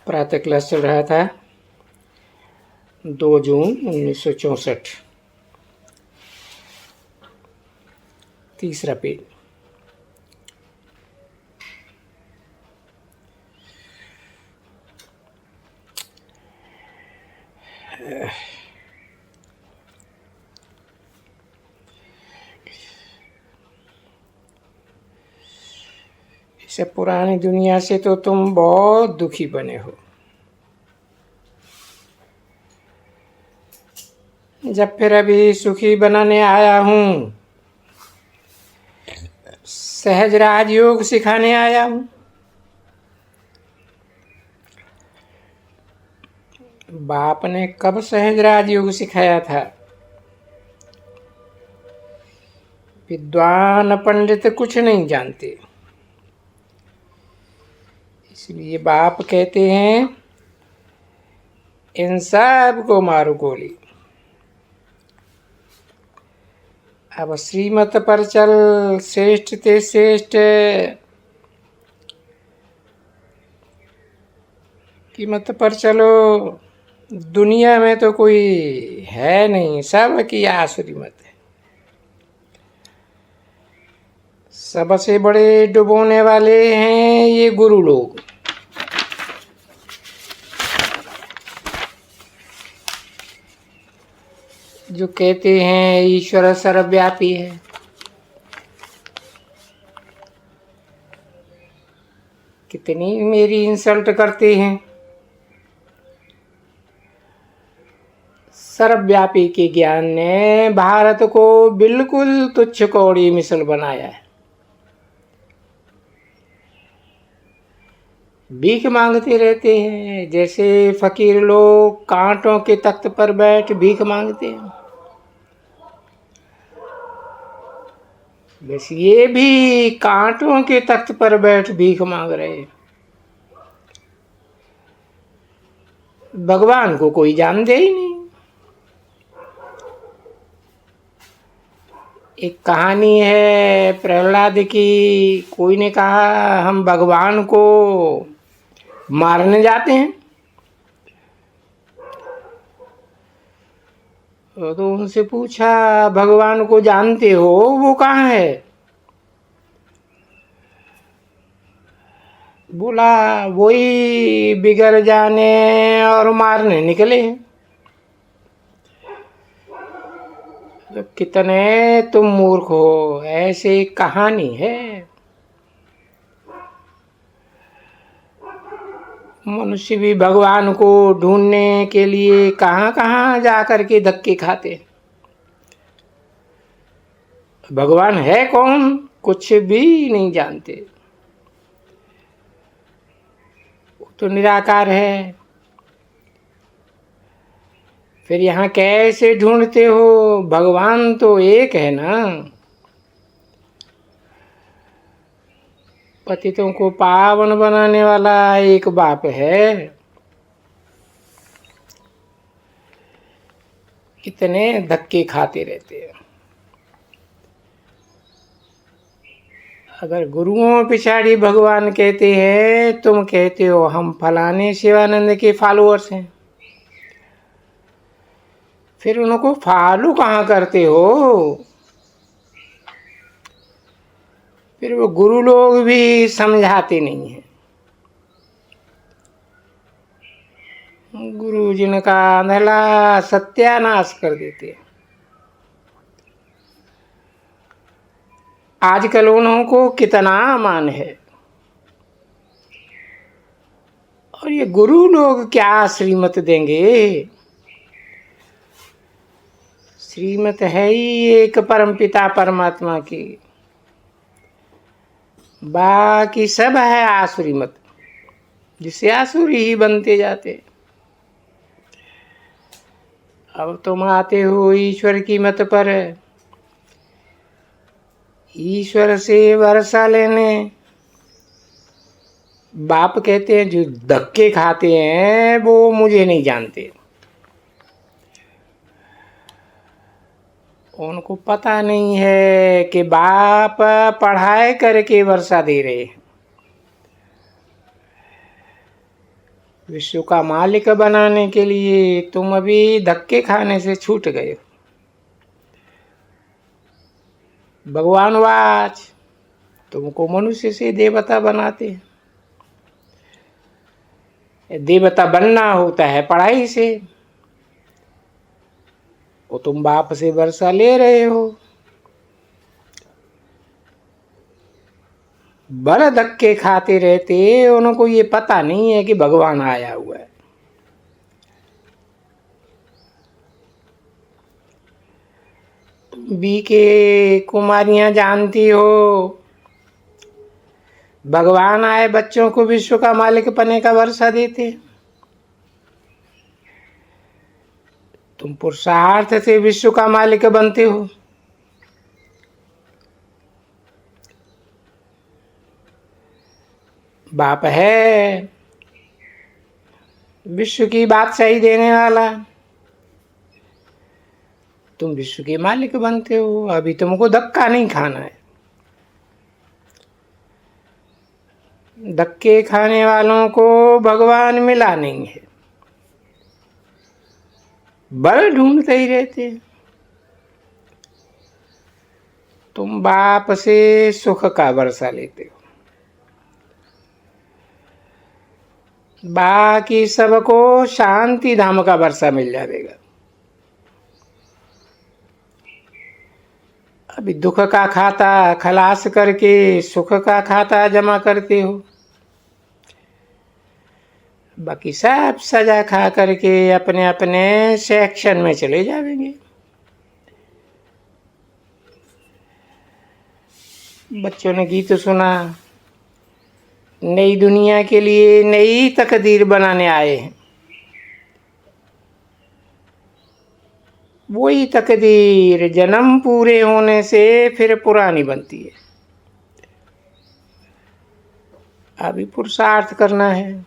प्रातः क्लास चल रहा था 2 जून 1964। तीसरा पेज। इसे पुरानी दुनिया से तो तुम बहुत दुखी बने हो। जब फिर अभी सुखी बनाने आया हूँ, सहज राजयोग सिखाने आया हूँ। बाप ने कब सहज राजयोग सिखाया था? विद्वान पंडित कुछ नहीं जानते, इसलिए बाप कहते हैं इन सब को मारो गोली। अब श्रीमत पर चल, श्रेष्ठ ते श्रेष्ठ की मत पर चलो। दुनिया में तो कोई है नहीं, सब की आसुरी मत है। सबसे बड़े डुबोने वाले हैं ये गुरु लोग। जो कहते हैं ईश्वर सर्वव्यापी है। कितनी मेरी इंसल्ट करते हैं। सर्वव्यापी के ज्ञान ने भारत को बिल्कुल तुच्छ कौड़ी मिसल बनाया है। भीख मांगते रहते हैं, जैसे फकीर लोग कांटों के तख्त पर बैठ भीख मांगते हैं, बस ये भी कांटों के तख्त पर बैठ भीख मांग रहे हैं। भगवान को कोई जानते ही नहीं। एक कहानी है प्रहलाद की। कोई ने कहा हम भगवान को मारने जाते हैं, तो उनसे पूछा भगवान को जानते हो, वो कहाँ है? बोला वही बिगड़ जाने और मारने निकले हैं। तो कितने तुम मूर्ख हो, ऐसी कहानी है। मनुष्य भी भगवान को ढूंढने के लिए कहाँ कहाँ जा करके धक्के खाते। भगवान है कौन, कुछ भी नहीं जानते। वो तो निराकार है। फिर यहाँ कैसे ढूंढते हो? भगवान तो एक है ना। पतितों को पावन बनाने वाला एक बाप है। कितने धक्के खाते रहते हैं। अगर गुरुओं पिछाड़ी भगवान कहते हैं, तुम कहते हो हम फलाने शिवानंद के फॉलोअर्स हैं, फिर उनको फॉलो कहाँ करते हो? फिर वो गुरु लोग भी समझाते नहीं हैं। गुरु जिनका अंधला सत्यानाश कर देते हैं। आजकल उनको कितना मान है, और ये गुरु लोग क्या श्रीमत देंगे? श्रीमत है ही एक परमपिता परमात्मा की, बाकी सब है आसुरी मत, जिससे आसुरी ही बनते जाते। अब तुम आते हो ईश्वर की मत पर, ईश्वर से वर्षा लेने। बाप कहते हैं जो धक्के खाते हैं वो मुझे नहीं जानते। उनको पता नहीं है कि बाप पढ़ाई करके वर्षा दे रहे हैं। विश्व का मालिक बनाने के लिए तुम अभी धक्के खाने से छूट गए हो। भगवान वाच तुमको मनुष्य से देवता बनाते हैं। देवता बनना होता है पढ़ाई से, वो तुम बाप से वर्षा ले रहे हो। बड़े धक्के खाते रहते, उनको ये पता नहीं है कि भगवान आया हुआ है। तुम बी के कुमारियां जानती हो, भगवान आए बच्चों को विश्व का मालिक बनने का वर्षा देते। तुम पुरुषार्थ से विश्व का मालिक बनते हो। बाप है विश्व की बात सही देने वाला, तुम विश्व के मालिक बनते हो। अभी तुमको धक्का नहीं खाना है। धक्के खाने वालों को भगवान मिला नहीं है, बल ढूंढते ही रहते हैं। तुम बाप से सुख का वर्षा लेते हो, बाकी सबको शांति धाम का वर्षा मिल जाएगा। अभी दुख का खाता खलास करके सुख का खाता जमा करते हो, बाकी सब सजा खा करके अपने अपने सेक्शन में चले जाएंगे। बच्चों ने गीत सुना, नई दुनिया के लिए नई तकदीर बनाने आए हैं। वही तकदीर जन्म पूरे होने से फिर पुरानी बनती है। अभी पुरुषार्थ करना है।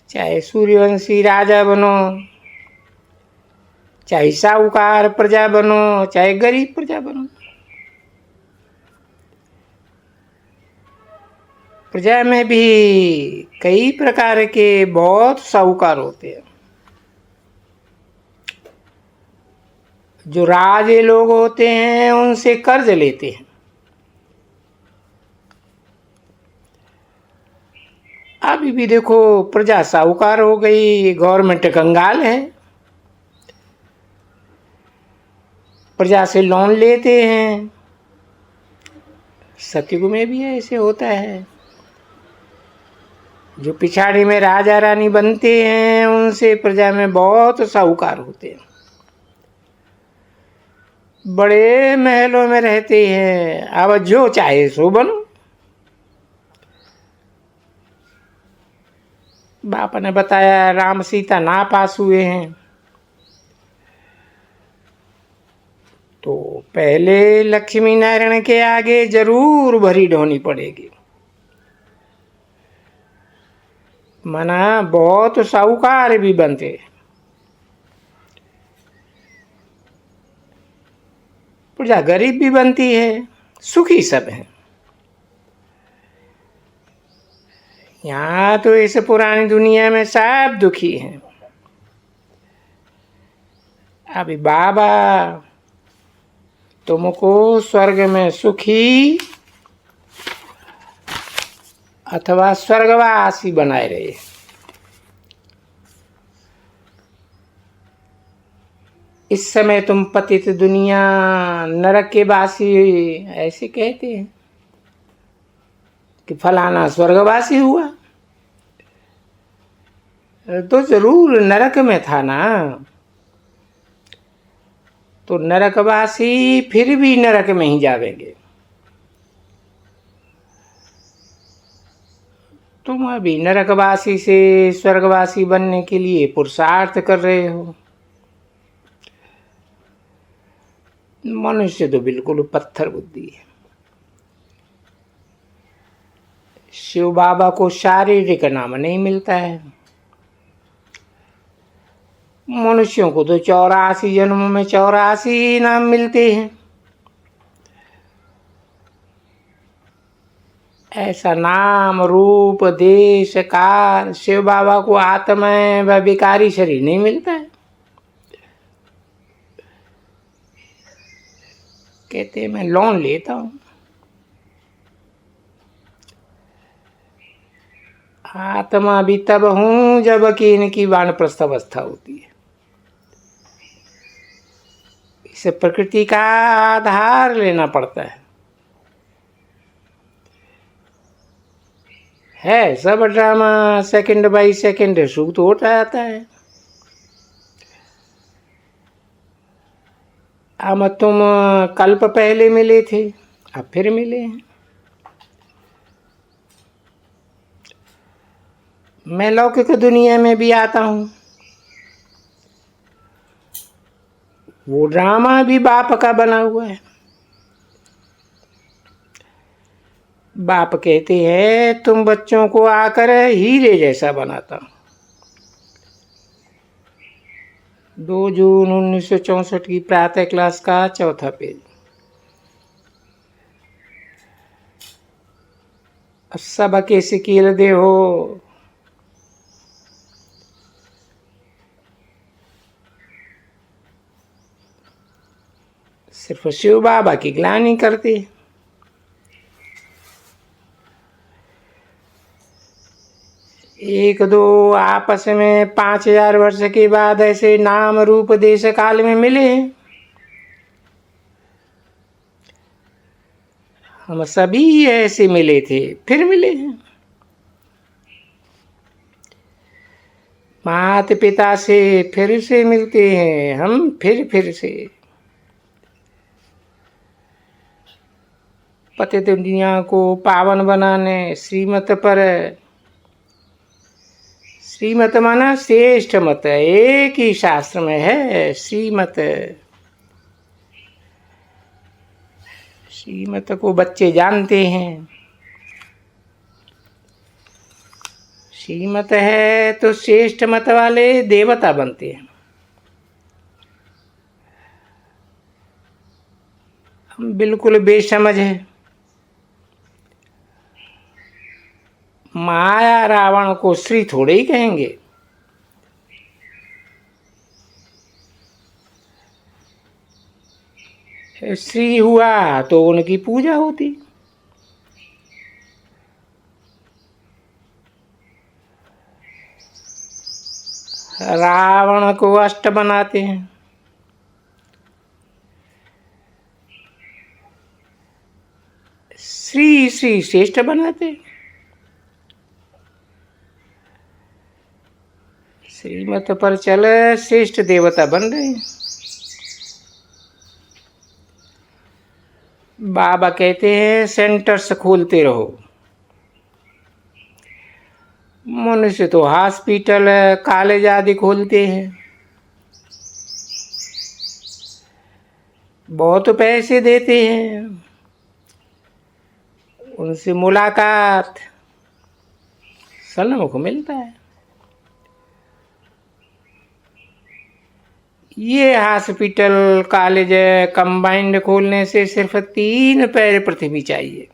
चाहे सूर्यवंशी राजा बनो, चाहे साहूकार प्रजा बनो, चाहे गरीब प्रजा बनो, प्रजा में भी कई प्रकार के बहुत साहूकार होते हैं। जो राजे लोग होते हैं उनसे कर्ज लेते हैं। अभी भी देखो प्रजा साहूकार हो गई, गवर्नमेंट कंगाल है। प्रजा से लोन लेते हैं। सतयुग में भी ऐसे होता है। जो पिछाड़ी में राजा रानी बनते हैं उनसे प्रजा में बहुत साहूकार होते हैं। बड़े महलों में रहते हैं। अब जो चाहे सो बनो। बाप ने बताया राम सीता ना पास हुए हैं तो पहले लक्ष्मी नारायण के आगे जरूर भरी ढोनी पड़ेगी। मना बहुत साहूकार भी बनते, प्रजा गरीब भी बनती है, सुखी सब है। यहाँ तो इस पुरानी दुनिया में सब दुखी हैं। अभी बाबा तुमको स्वर्ग में सुखी अथवा स्वर्गवासी बनाए रहे। इस समय तुम पतित दुनिया नरक के वासी ऐसे कहते हैं कि फलाना स्वर्गवासी हुआ, तो जरूर नरक में था ना। तो नरकवासी फिर भी नरक में ही जावेंगे। तुम अभी नरकवासी से स्वर्गवासी बनने के लिए पुरुषार्थ कर रहे हो। मनुष्य तो बिल्कुल पत्थर बुद्धि है। शिव बाबा को शारीरिक नाम नहीं मिलता है। मनुष्यों को तो 84 जन्मों में 84 नाम मिलते हैं। ऐसा नाम रूप देश काल शिव बाबा को आत्मा व विकारी शरीर नहीं मिलता है। कहते मैं लोन लेता हूं। आत्मा भी तब हूं जब कि इनकी वानप्रस्थ अवस्था होती है। इसे प्रकृति का आधार लेना पड़ता है सब ड्रामा सेकंड बाई सेकंड शुरू तो होता जाता है। अब तुम कल्प पहले मिले थे, अब फिर मिले हैं। मैं लौकिक दुनिया में भी आता हूं। वो ड्रामा भी बाप का बना हुआ है। बाप कहते हैं तुम बच्चों को आकर हीरे जैसा बनाता हूं। 2 जून 1964 की प्रातः क्लास का 4था पेज। सबके सिकील दे हो, सिर्फ शिव बाबा की ग्लानि करते। एक दो आपस में 5000 वर्ष के बाद ऐसे नाम रूप देश काल में मिले। हम सभी ऐसे मिले थे, फिर मिले हैं। माता पिता से फिर से मिलते हैं हम, फिर से। पतित दुनिया को पावन बनाने श्रीमत पर, श्रीमत माना श्रेष्ठ मत, एक ही शास्त्र में है श्रीमत। श्रीमत को बच्चे जानते हैं। श्रीमत है तो श्रेष्ठ मत वाले देवता बनते हैं। हम बिल्कुल बेसमझ है। माया रावण को श्री थोड़े ही कहेंगे। श्री हुआ तो उनकी पूजा होती। रावण को अष्ट बनाते हैं। श्री श्री श्रेष्ठ बनाते। श्रीमत पर चल श्रेष्ठ देवता बन रहे हैं। बाबा कहते हैं सेंटर्स खोलते रहो। मनुष्य तो हॉस्पिटल कॉलेज आदि खोलते हैं। बहुत पैसे देते हैं, उनसे मुलाकात सन्मुख मिलता है। ये हॉस्पिटल कॉलेज कंबाइंड खोलने से सिर्फ 3 पैर पृथ्वी चाहिए।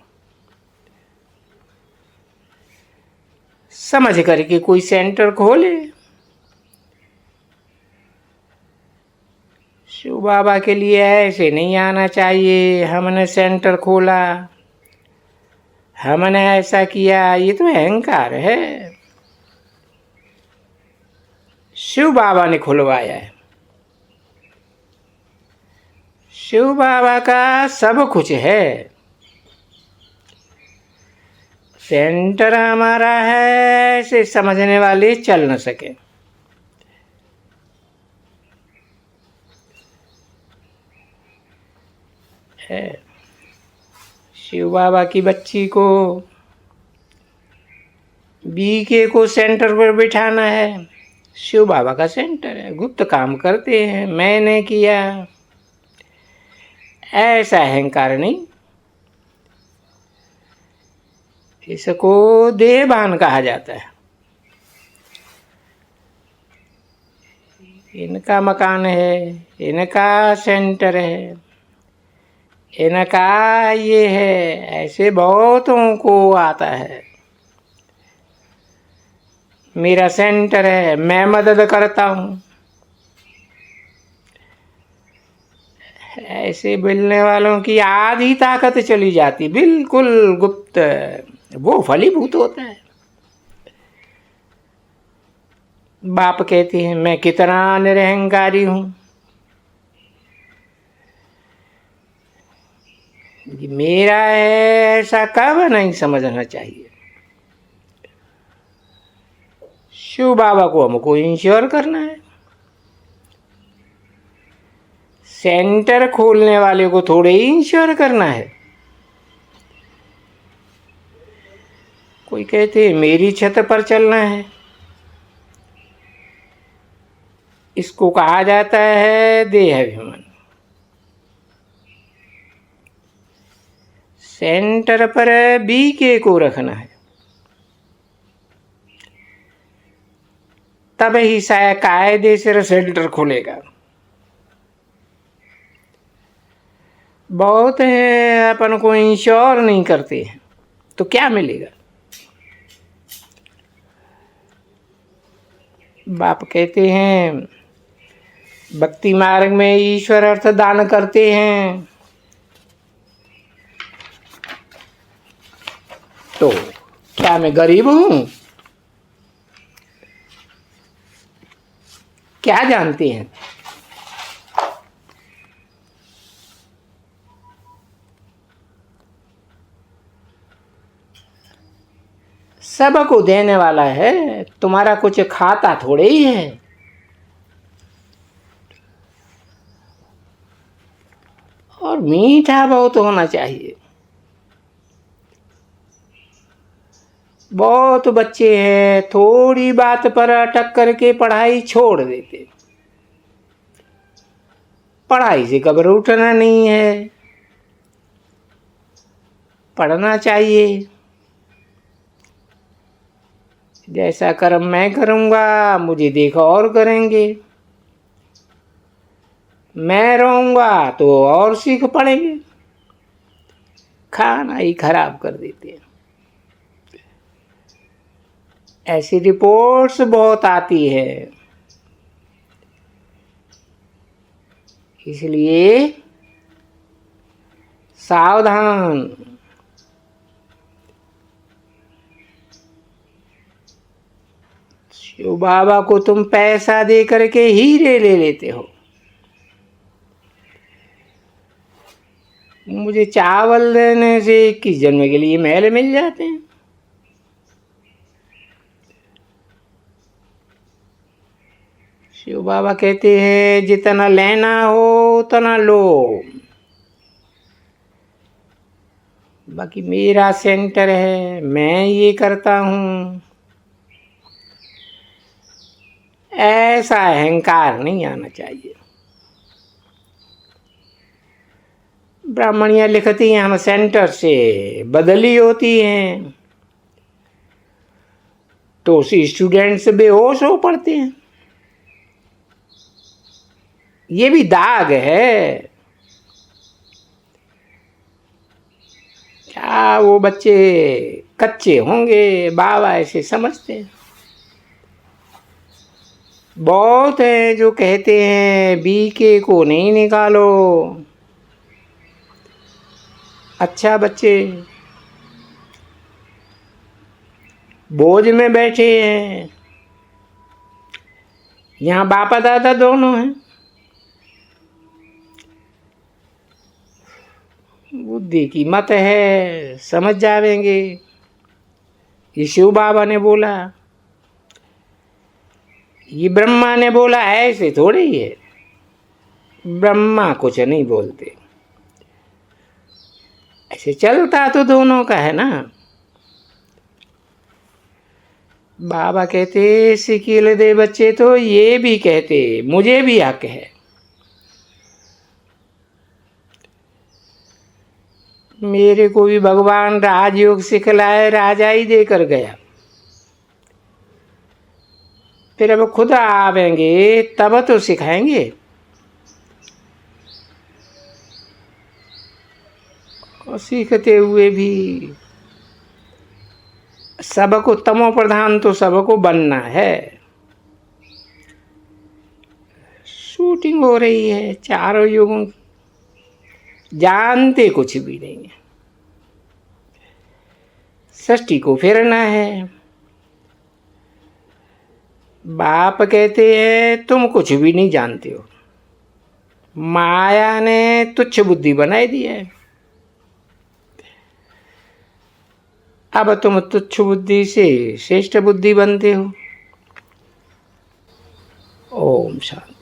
समझ करके कोई सेंटर खोले। शिव बाबा के लिए ऐसे नहीं आना चाहिए हमने सेंटर खोला, हमने ऐसा किया, ये तो अहंकार है। शिव बाबा ने खुलवाया है। शिव बाबा का सब कुछ है। सेंटर हमारा है, ऐसे समझने वाले चल न सके। है शिव बाबा की बच्ची को बीके को सेंटर पर बिठाना है। शिव बाबा का सेंटर है, गुप्त काम करते हैं, मैंने किया, ऐसा अहंकार नहीं। इसको देहभान कहा जाता है। इनका मकान है, इनका सेंटर है, इनका ये है, ऐसे बहुतों को आता है। मेरा सेंटर है, मैं मदद करता हूँ। ऐसे बोलने वालों की आधी ताकत चली जाती, बिल्कुल गुप्त, वो फलीभूत होता है। बाप कहते हैं मैं कितना निरहंकारी हूं। मेरा है ऐसा कब नहीं समझना चाहिए। शिव बाबा को हमको इंश्योर करना है, सेंटर खोलने वाले को थोड़े ही इंश्योर करना है। कोई कहते हैं मेरी छत पर चलना है, इसको कहा जाता है देहाभिमान। सेंटर पर बीके को रखना है, तब ही शायद कायदे से सेंटर खुलेगा। बहुत है अपन को इंश्योर नहीं करते हैं, तो क्या मिलेगा। बाप कहते हैं भक्ति मार्ग में ईश्वर अर्थ दान करते हैं, तो क्या मैं गरीब हूं? क्या जानते हैं? सबको देने वाला है, तुम्हारा कुछ खाता थोड़े ही है। और मीठा बहुत होना चाहिए। बहुत बच्चे हैं थोड़ी बात पर अटक करके पढ़ाई छोड़ देते। पढ़ाई से कब्र उठना नहीं है, पढ़ना चाहिए। जैसा कर्म मैं करूंगा मुझे देखो और करेंगे, मैं रहूंगा तो और सीख पड़ेंगे। खाना ही खराब कर देते हैं। ऐसी रिपोर्ट्स बहुत आती है, इसलिए सावधान। शिव बाबा को तुम पैसा दे करके हीरे ले लेते हो, मुझे चावल देने से 21 जन्म के लिए महल मिल जाते हैं। शिव बाबा कहते हैं जितना लेना हो उतना लो, बाकी मेरा सेंटर है, मैं ये करता हूं। ऐसा अहंकार नहीं आना चाहिए। ब्राह्मणियां लिखती हैं हम सेंटर से बदली होती हैं, तो उसी स्टूडेंट्स बेहोश हो पड़ते हैं। ये भी दाग है। क्या वो बच्चे कच्चे होंगे, बाबा ऐसे समझते हैं। बहुत हैं जो कहते हैं बीके को नहीं निकालो। अच्छा बच्चे बोझ में बैठे हैं, यहाँ बापा दादा दोनों हैं, बुद्धि की मत है, समझ जावेंगे। ये शिव बाबा ने बोला, ये ब्रह्मा ने बोला, ऐसे थोड़े ही है। ब्रह्मा कुछ नहीं बोलते, ऐसे चलता तो दोनों का है ना। बाबा कहते सिकील दे बच्चे, तो ये भी कहते मुझे भी हक है। मेरे को भी भगवान राजयोग सिखलाए, राजा ही देकर गया। फिर अब खुद आवेंगे तब तो सिखाएंगे। और सीखते हुए भी सबको तमो प्रधान तो सबको बनना है। शूटिंग हो रही है चारों युगों, जानते कुछ भी नहीं है, सृष्टि को फेरना है। बाप कहते हैं तुम कुछ भी नहीं जानते हो, माया ने तुच्छ बुद्धि बनाई दी है। अब तुम तुच्छ बुद्धि से श्रेष्ठ बुद्धि बनते हो। ओम शांति।